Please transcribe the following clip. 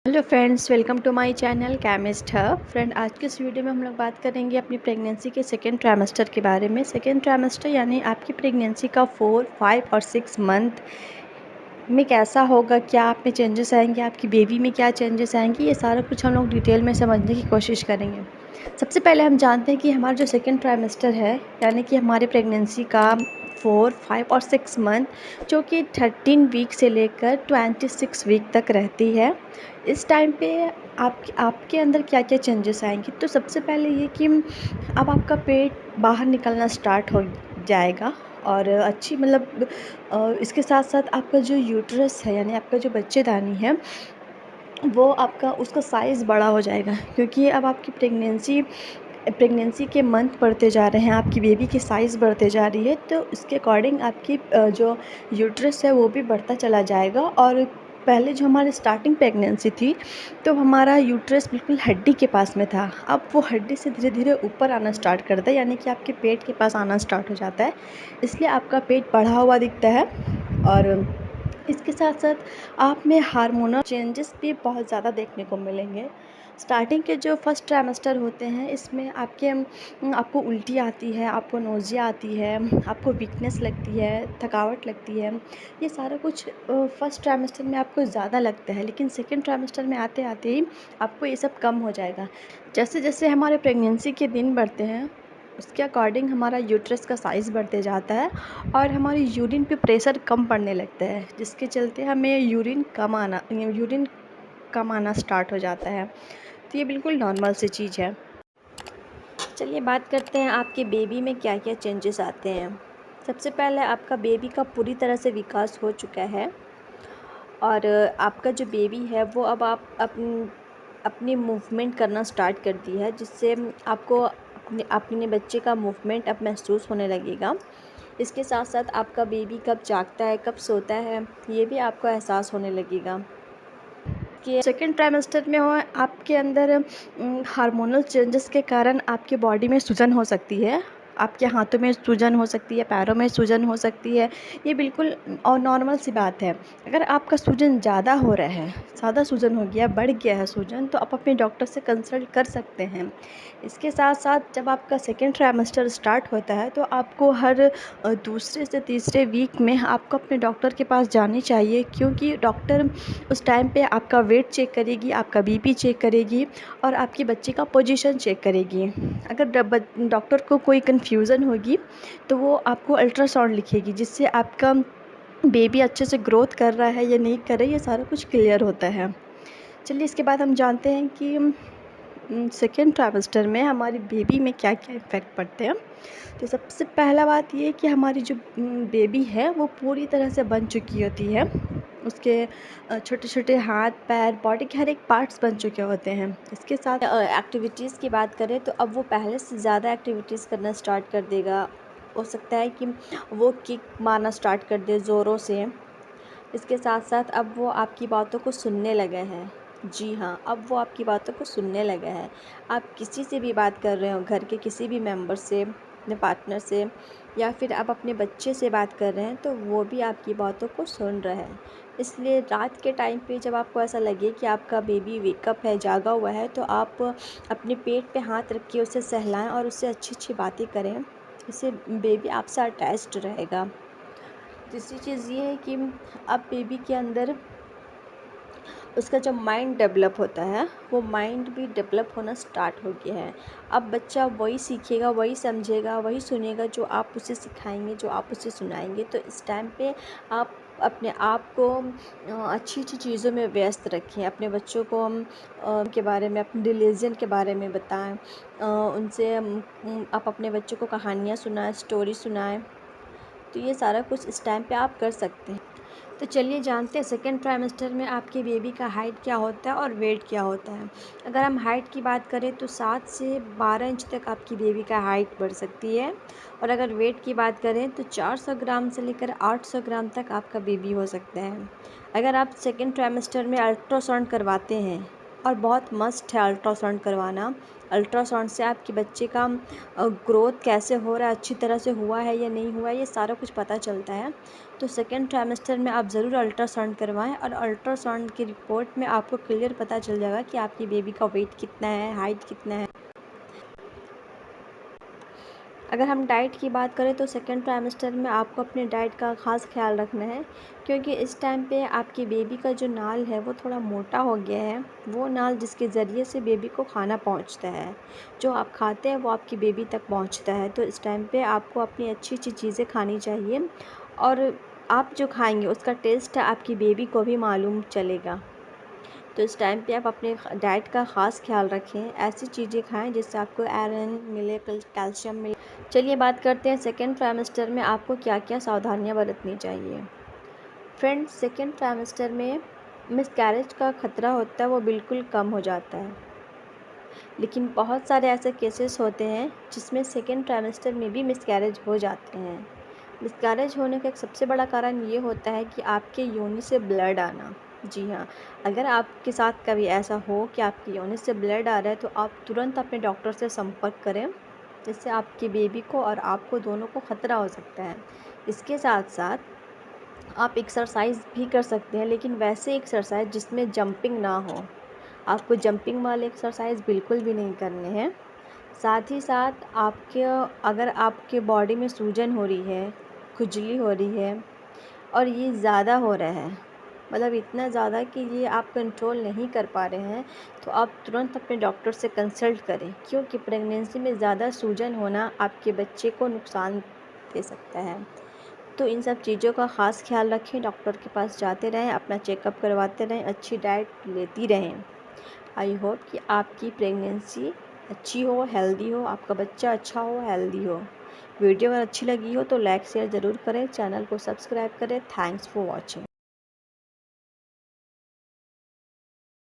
Hello friends, welcome to my channel chemist hub. Friend, आज के इस वीडियो में हम लोग बात करेंगे अपनी प्रेगनेंसी के सेकेंड ट्राइमेस्टर के बारे में। सेकेंड ट्राइमेस्टर यानी आपकी प्रेगनेंसी का 4, 5 और 6 मंथ में कैसा होगा, क्या आप में चेंजेस आएंगे, आपकी बेबी में क्या चेंजेस आएंगे, ये सारा कुछ हम लोग डिटेल में समझने की कोशिश करेंगे। सबसे पहले हम जानते हैं कि हमारा जो सेकेंड ट्राइमेस्टर है यानी कि हमारे प्रेगनेंसी का 4, 5 और 6 मंथ, जो कि 13 वीक से लेकर 26 वीक तक रहती है। इस टाइम पे आपके अंदर क्या क्या चेंजेस आएंगे। तो सबसे पहले ये कि अब आपका पेट बाहर निकलना स्टार्ट हो जाएगा और अच्छी मतलब इसके साथ साथ आपका जो यूट्रस है यानी आपका जो बच्चेदानी है वो आपका उसका साइज़ बड़ा हो जाएगा, क्योंकि अब आपकी प्रेगनेंसी के मंथ बढ़ते जा रहे हैं, आपकी बेबी की साइज़ बढ़ते जा रही है, तो इसके अकॉर्डिंग आपकी जो यूट्रस है वो भी बढ़ता चला जाएगा। और पहले जो हमारी स्टार्टिंग प्रेगनेंसी थी तो हमारा यूट्रस बिल्कुल हड्डी के पास में था, अब वो हड्डी से धीरे धीरे ऊपर आना स्टार्ट करता है, यानी कि आपके पेट के पास आना स्टार्ट हो जाता है। इसलिए आपका पेट बढ़ा हुआ दिखता है। और इसके साथ साथ आप में हार्मोनल चेंजेस भी बहुत ज़्यादा देखने को मिलेंगे। स्टार्टिंग के जो फर्स्ट ट्राइमेस्टर होते हैं इसमें आपको उल्टी आती है, आपको नोज़िया आती है, आपको वीकनेस लगती है, थकावट लगती है। ये सारा कुछ फर्स्ट ट्राइमेस्टर में आपको ज़्यादा लगता है, लेकिन सेकेंड ट्राइमेस्टर में आते आते ही आपको ये सब कम हो जाएगा। जैसे जैसे हमारे प्रेगनेंसी के दिन बढ़ते हैं उसके अकॉर्डिंग हमारा यूट्रस का साइज़ बढ़ते जाता है और हमारी यूरिन पे प्रेशर कम पड़ने लगता है, जिसके चलते हमें यूरिन कम आना स्टार्ट हो जाता है। तो ये बिल्कुल नॉर्मल सी चीज़ है। चलिए बात करते हैं आपके बेबी में क्या क्या चेंजेस आते हैं। सबसे पहले आपका बेबी का पूरी तरह से विकास हो चुका है और आपका जो बेबी है वो अब आप अपनी मूवमेंट करना स्टार्ट कर दी है, जिससे आपको अपने बच्चे का मूवमेंट अब महसूस होने लगेगा। इसके साथ साथ आपका बेबी कब जागता है, कब सोता है, ये भी आपको एहसास होने लगेगा। कि सेकेंड ट्राइमेस्टर में हो आपके अंदर हार्मोनल चेंजेस के कारण आपके बॉडी में सूजन हो सकती है, आपके हाथों में सूजन हो सकती है, पैरों में सूजन हो सकती है। ये बिल्कुल और नॉर्मल सी बात है। अगर आपका सूजन ज़्यादा हो रहा है, ज़्यादा सूजन हो गया, बढ़ गया है सूजन, तो आप अपने डॉक्टर से कंसल्ट कर सकते हैं। इसके साथ साथ जब आपका सेकेंड ट्राइमेस्टर स्टार्ट होता है तो आपको हर दूसरे से तीसरे वीक में आपको अपने डॉक्टर के पास जानी चाहिए, क्योंकि डॉक्टर उस टाइम पे आपका वेट चेक करेगी, आपका बीपी चेक करेगी और आपके बच्चे का पोजीशन चेक करेगी। अगर डॉक्टर को कोई कन्फ्यूज़न होगी तो वो आपको अल्ट्रासाउंड लिखेगी, जिससे आपका बेबी अच्छे से ग्रोथ कर रहा है या नहीं कर रहा है, ये सारा कुछ क्लियर होता है। चलिए इसके बाद हम जानते हैं कि सेकेंड ट्राइमेस्टर में हमारी बेबी में क्या क्या इफ़ेक्ट पड़ते हैं। तो सबसे पहला बात ये कि हमारी जो बेबी है वो पूरी तरह से बन चुकी होती है। उसके छोटे छोटे हाथ पैर, बॉडी के हर एक पार्ट्स बन चुके होते हैं। इसके साथ एक्टिविटीज़ की बात करें तो अब वो पहले से ज़्यादा एक्टिविटीज़ करना स्टार्ट कर देगा। हो सकता है कि वो किक मारना स्टार्ट कर दे ज़ोरों से। इसके साथ साथ अब वो आपकी बातों को सुनने लगे हैं। जी हाँ, अब वो आपकी बातों को सुनने लगे हैं। आप किसी से भी बात कर रहे हो, घर के किसी भी मेंबर से, अपने पार्टनर से, या फिर आप अपने बच्चे से बात कर रहे हैं, तो वो भी आपकी बातों को सुन रहे हैं। इसलिए रात के टाइम पे जब आपको ऐसा लगे कि आपका बेबी वेकअप है, जागा हुआ है, तो आप अपने पेट पे हाथ रख के उसे सहलाएं और उससे अच्छी अच्छी बातें करें। इससे बेबी आपसे अटैच्ड रहेगा। तीसरी चीज़ ये है कि अब बेबी के अंदर उसका जो माइंड डेवलप होता है वो माइंड भी डेवलप होना स्टार्ट हो गया है। अब बच्चा वही सीखेगा, वही समझेगा, वही सुनेगा जो आप उसे सिखाएंगे, जो आप उसे सुनाएंगे। तो इस टाइम पे आप अपने आप को अच्छी अच्छी चीज़ों में व्यस्त रखें। अपने बच्चों को के बारे में, अपने रिलीजन के बारे में बताएं। उनसे आप अपने बच्चों को कहानियाँ सुनाएं, स्टोरी सुनाएं। तो ये सारा कुछ इस टाइम पे आप कर सकते हैं। तो चलिए जानते हैं सेकेंड ट्राइमेस्टर में आपके बेबी का हाइट क्या होता है और वेट क्या होता है। अगर हम हाइट की बात करें तो 7 से 12 इंच तक आपकी बेबी का हाइट बढ़ सकती है। और अगर वेट की बात करें तो 400 ग्राम से लेकर 800 ग्राम तक आपका बेबी हो सकता है। अगर आप सेकेंड ट्राइमेस्टर में अल्ट्रासाउंड करवाते हैं और बहुत मस्ट है अल्ट्रासाउंड करवाना। अल्ट्रासाउंड से आपके बच्चे का ग्रोथ कैसे हो रहा है, अच्छी तरह से हुआ है या नहीं हुआ है, ये सारा कुछ पता चलता है। तो सेकेंड ट्राइमेस्टर में आप ज़रूर अल्ट्रासाउंड करवाएं और अल्ट्रासाउंड की रिपोर्ट में आपको क्लियर पता चल जाएगा कि आपकी बेबी का वेट कितना है, हाइट कितना है। अगर हम डाइट की बात करें तो सेकेंड ट्राइमेस्टर में आपको अपने डाइट का ख़ास ख्याल रखना है, क्योंकि इस टाइम पे आपकी बेबी का जो नाल है वो थोड़ा मोटा हो गया है। वो नाल जिसके ज़रिए से बेबी को खाना पहुंचता है, जो आप खाते हैं वो आपकी बेबी तक पहुंचता है। तो इस टाइम पे आपको अपनी अच्छी अच्छी चीज़ें खानी चाहिए और आप जो खाएंगे उसका टेस्ट आपकी बेबी को भी मालूम चलेगा। तो इस टाइम पे आप अपने डाइट का ख़ास ख्याल रखें, ऐसी चीज़ें खाएं जिससे आपको आयरन मिले, कैल्शियम मिले। चलिए बात करते हैं सेकेंड ट्राइमेस्टर में आपको क्या क्या सावधानियां बरतनी चाहिए। फ्रेंड्स, सेकेंड ट्राइमेस्टर में मिसकैरेज का ख़तरा होता है वो बिल्कुल कम हो जाता है, लेकिन बहुत सारे ऐसे केसेस होते हैं जिसमें सेकेंड ट्राइमेस्टर में भी मिसकैरेज हो जाते हैं। मिसकैरेज होने का एक सबसे बड़ा कारण ये होता है कि आपके योनि से ब्लड आना। जी हाँ, अगर आपके साथ कभी ऐसा हो कि आपकी योनि से ब्लड आ रहा है तो आप तुरंत अपने डॉक्टर से संपर्क करें, जिससे आपकी बेबी को और आपको दोनों को ख़तरा हो सकता है। इसके साथ साथ आप एक्सरसाइज भी कर सकते हैं, लेकिन वैसे एक्सरसाइज जिसमें जंपिंग ना हो। आपको जंपिंग वाले एक्सरसाइज बिल्कुल भी नहीं करने हैं। साथ ही साथ अगर आपके बॉडी में सूजन हो रही है, खुजली हो रही है और ये ज़्यादा हो रहा है, मतलब इतना ज़्यादा कि ये आप कंट्रोल नहीं कर पा रहे हैं, तो आप तुरंत अपने डॉक्टर से कंसल्ट करें, क्योंकि प्रेगनेंसी में ज़्यादा सूजन होना आपके बच्चे को नुकसान दे सकता है। तो इन सब चीज़ों का ख़ास ख्याल रखें, डॉक्टर के पास जाते रहें, अपना चेकअप करवाते रहें, अच्छी डाइट लेती रहें। आई होप कि आपकी प्रेगनेंसी अच्छी हो, हेल्दी हो, आपका बच्चा अच्छा हो, हेल्दी हो। वीडियो अगर अच्छी लगी हो तो लाइक शेयर ज़रूर करें, चैनल को सब्सक्राइब करें। Thanks for watching.